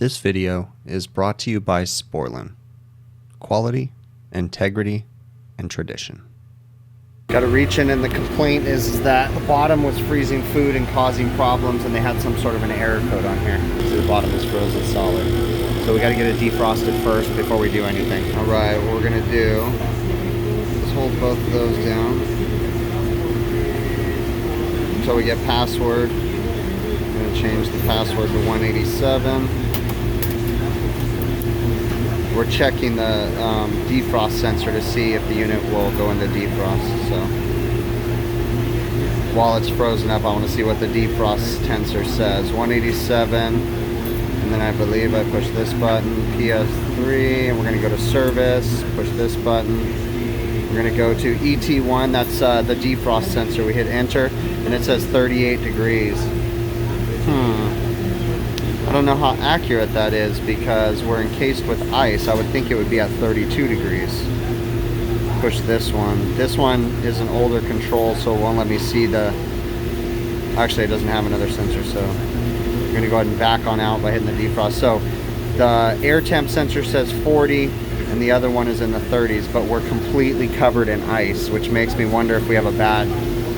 This video is brought to you by Sporlan. Quality, integrity, and tradition. Got to reach in, and the complaint is that the bottom was freezing food and causing problems, and they had some sort of an error code on here. So the bottom is frozen solid. So we got to get it defrosted first before we do anything. All right, what we're gonna do is hold both of those down until we get password. I'm gonna change the password to 187. We're checking the defrost sensor to see if the unit will go into defrost. So while it's frozen up, I want to see what the defrost sensor says. 187, and then I believe I push this button, PS3, and we're going to go to service, push this button. We're going to go to ET1, that's the defrost sensor. We hit enter, and it says 38 degrees. I don't know how accurate that is because we're encased with ice. I would think it would be at 32 degrees. Push this one. This one is an older control, so it won't let me see the... Actually, it doesn't have another sensor, so I'm going to go ahead and back on out by hitting the defrost. So the air temp sensor says 40, and the other one is in the 30s, but we're completely covered in ice, which makes me wonder if we have a bad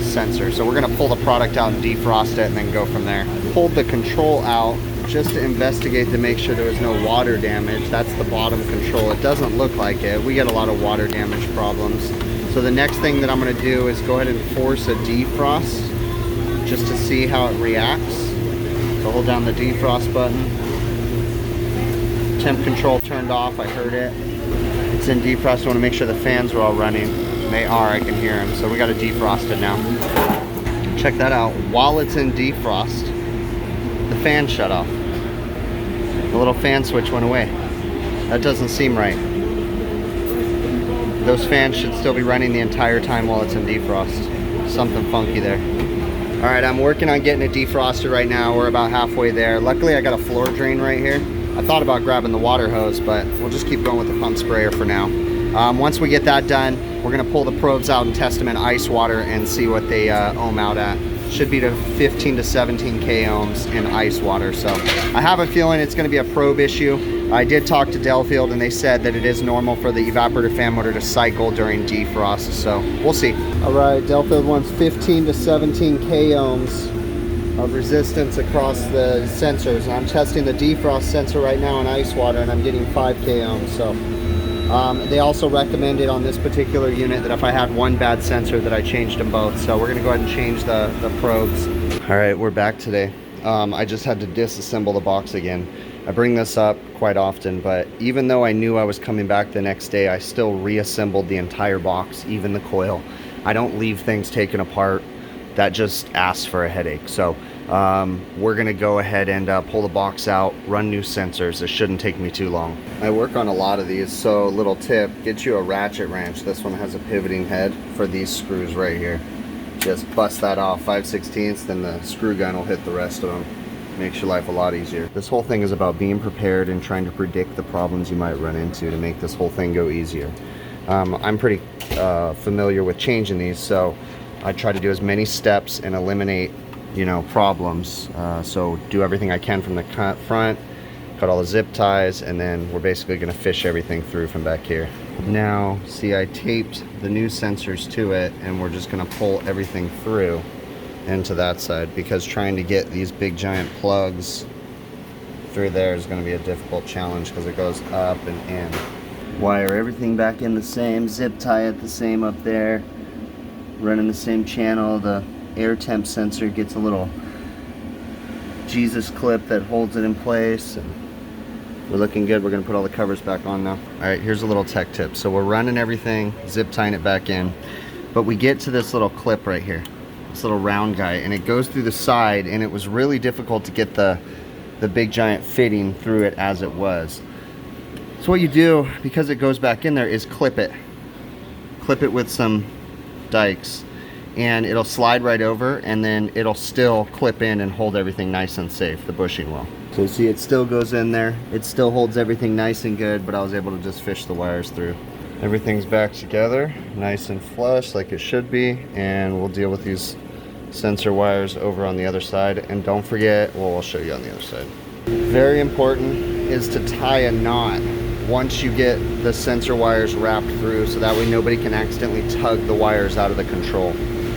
sensor. So we're going to pull the product out and defrost it and then go from there. Pulled the control out just to investigate to make sure there was no water damage. That's the bottom control. It doesn't look like it. We get a lot of water damage problems. So the next thing that I'm going to do is go ahead and force a defrost just to see how it reacts. So hold down the defrost button. Temp control turned off. I heard it. It's in defrost. I want to make sure the fans are all running. They are. I can hear them. So we got to defrost it now. Check that out. While it's in defrost, the fan shut off. The little fan switch went away. That doesn't seem right. Those fans should still be running the entire time while it's in defrost. Something funky there. All right, I'm working on getting it defrosted right now. We're about halfway there. Luckily, I got a floor drain right here. I thought about grabbing the water hose, but we'll just keep going with the pump sprayer for now. Once we get that done, we're gonna pull the probes out and test them in ice water and see what they ohm out at. Should be to 15 to 17 K ohms in ice water. So I have a feeling it's going to be a probe issue. I did talk to Delfield, and they said that it is normal for the evaporator fan motor to cycle during defrost. So we'll see. All right, Delfield wants 15 to 17 K ohms of resistance across the sensors. I'm testing the defrost sensor right now in ice water, and I'm getting 5 K ohms. So they also recommended on this particular unit that if I had one bad sensor that I changed them both. So we're gonna go ahead and change the probes. All right, we're back today. I just had to disassemble the box again. I bring this up quite often, but even though I knew I was coming back the next day, I still reassembled the entire box, even the coil. I don't leave things taken apart. That just asks for a headache. So we're gonna go ahead and pull the box out, run new sensors. It shouldn't take me too long. I work on a lot of these, so little tip, get you a ratchet wrench. This one has a pivoting head for these screws right here. Just bust that off 5/16, then the screw gun will hit the rest of them. Makes your life a lot easier. This whole thing is about being prepared and trying to predict the problems you might run into to make this whole thing go easier. I'm pretty familiar with changing these, so I try to do as many steps and eliminate, you know, problems. So do everything I can from the front, cut all the zip ties, and then we're basically gonna fish everything through from back here. Now, see, I taped the new sensors to it, and we're just gonna pull everything through into that side, because trying to get these big giant plugs through there is gonna be a difficult challenge because it goes up and in. Wire everything back in the same, zip tie it the same up there. Running the same channel. The air temp sensor gets a little Jesus clip that holds it in place, and we're looking good. We're gonna put all the covers back on now. All right, here's a little tech tip. So we're running everything, zip tying it back in, but we get to this little clip right here, this little round guy, and it goes through the side, and it was really difficult to get the big giant fitting through it as it was. So what you do, because it goes back in there, is clip it with some dikes, and it'll slide right over, and then it'll still clip in and hold everything nice and safe, the bushing will. So you see, it still goes in there, it still holds everything nice and good, but I was able to just fish the wires through. Everything's back together, nice and flush like it should be, and we'll deal with these sensor wires over on the other side. And don't forget, well, I'll show you on the other side. Very important, is to tie a knot once you get the sensor wires wrapped through, so that way nobody can accidentally tug the wires out of the control.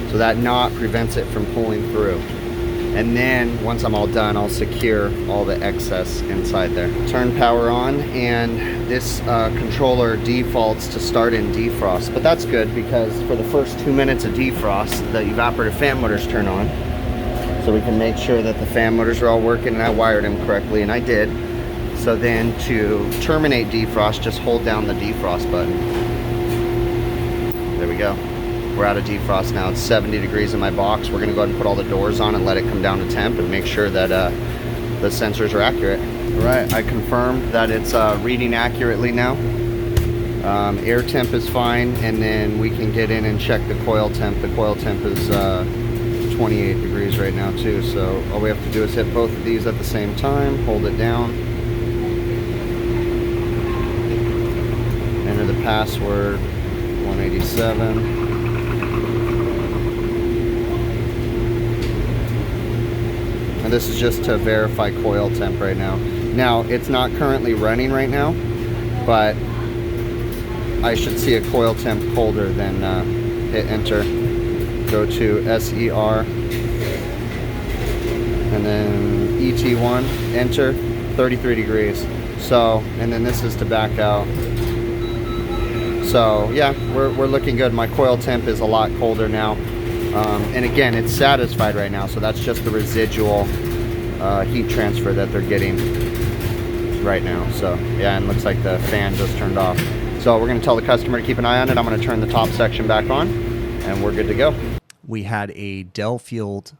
So that knot prevents it from pulling through. And then once I'm all done, I'll secure all the excess inside there. Turn power on, and this controller defaults to start in defrost. But that's good, because for the first 2 minutes of defrost, the evaporator fan motors turn on. So we can make sure that the fan motors are all working, and I wired them correctly, and I did. So then to terminate defrost, just hold down the defrost button. There we go. We're out of defrost now. It's 70 degrees in my box. We're gonna go ahead and put all the doors on and let it come down to temp and make sure that the sensors are accurate. All right, I confirmed that it's reading accurately now. Air temp is fine, and then we can get in and check the coil temp. The coil temp is 28 degrees right now too, so all we have to do is hit both of these at the same time, hold it down, enter the password, 187. And this is just to verify coil temp right now. Now, it's not currently running right now, but I should see a coil temp colder than hit enter. Go to SER, and then ET1, enter, 33 degrees. So, and then this is to back out. So yeah, we're looking good. My coil temp is a lot colder now. And again, it's satisfied right now, so that's just the residual heat transfer that they're getting right now. So yeah, and it looks like the fan just turned off. So we're going to tell the customer to keep an eye on it. I'm going to turn the top section back on, and we're good to go. We had a Delfield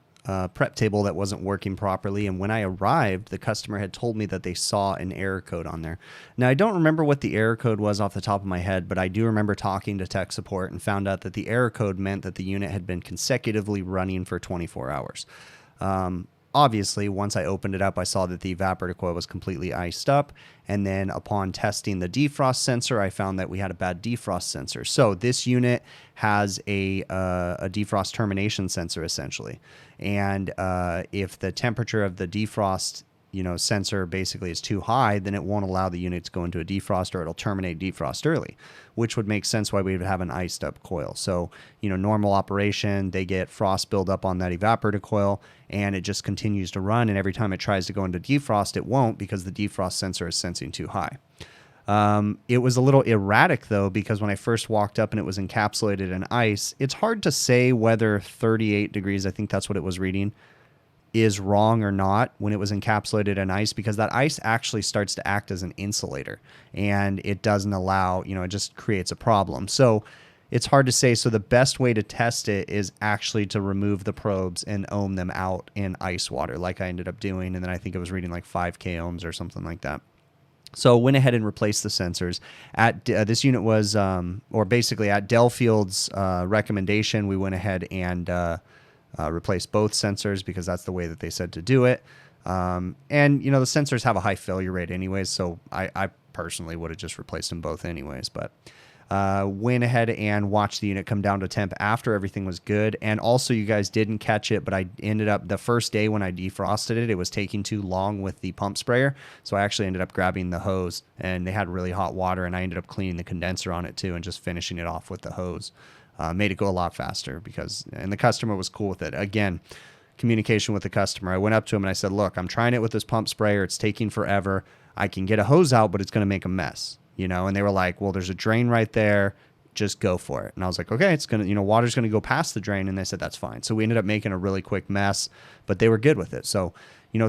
prep table that wasn't working properly, and when I arrived, the customer had told me that they saw an error code on there. Now, I don't remember what the error code was off the top of my head, but I do remember talking to tech support and found out that the error code meant that the unit had been consecutively running for 24 hours. Obviously, once I opened it up, I saw that the evaporator coil was completely iced up. And then upon testing the defrost sensor, I found that we had a bad defrost sensor. So this unit has a defrost termination sensor, essentially. And if the temperature of the defrost sensor basically is too high, then it won't allow the unit to go into a defrost, or it'll terminate defrost early, which would make sense why we would have an iced up coil. So, normal operation, they get frost build up on that evaporator coil, and it just continues to run. And every time it tries to go into defrost, it won't, because the defrost sensor is sensing too high. It was a little erratic though, because when I first walked up and it was encapsulated in ice, it's hard to say whether 38 degrees, I think that's what it was reading, is wrong or not when it was encapsulated in ice, because that ice actually starts to act as an insulator, and it doesn't allow, it just creates a problem. So it's hard to say. So the best way to test it is actually to remove the probes and ohm them out in ice water, like I ended up doing. And then I think it was reading like 5K ohms or something like that. So went ahead and replaced the sensors. At this unit was, or basically at Delfield's recommendation, we went ahead and replaced both sensors, because that's the way that they said to do it. And the sensors have a high failure rate anyways, so I personally would have just replaced them both anyways. But went ahead and watched the unit come down to temp after everything was good. And also, you guys didn't catch it, but I ended up, the first day when I defrosted it, it was taking too long with the pump sprayer. So I actually ended up grabbing the hose, and they had really hot water, and I ended up cleaning the condenser on it too and just finishing it off with the hose. Made it go a lot faster, and the customer was cool with it. Again, communication with the customer. I went up to him and I said, look, I'm trying it with this pump sprayer. It's taking forever. I can get a hose out, but it's going to make a mess, and they were like, well, there's a drain right there. Just go for it. And I was like, okay, it's going to, water's going to go past the drain. And they said, that's fine. So we ended up making a really quick mess, but they were good with it. So,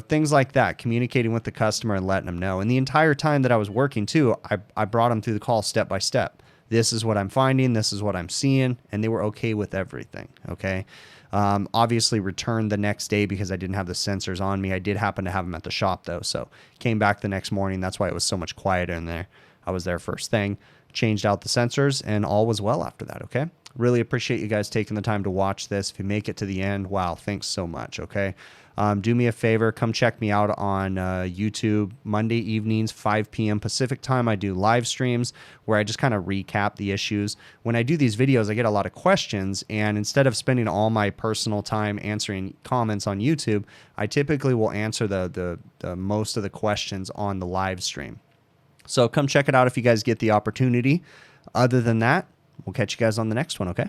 things like that, communicating with the customer and letting them know. And the entire time that I was working too, I brought them through the call step by step. This is what I'm finding. This is what I'm seeing. And they were okay with everything. Okay. Obviously returned the next day because I didn't have the sensors on me. I did happen to have them at the shop though. So came back the next morning. That's why it was so much quieter in there. I was there first thing, changed out the sensors, and all was well after that. Okay. Really appreciate you guys taking the time to watch this. If you make it to the end, wow, thanks so much, okay? Do me a favor, come check me out on YouTube Monday evenings, 5 p.m. Pacific time. I do live streams where I just kind of recap the issues. When I do these videos, I get a lot of questions, and instead of spending all my personal time answering comments on YouTube, I typically will answer the most of the questions on the live stream. So come check it out if you guys get the opportunity. Other than that, we'll catch you guys on the next one, okay?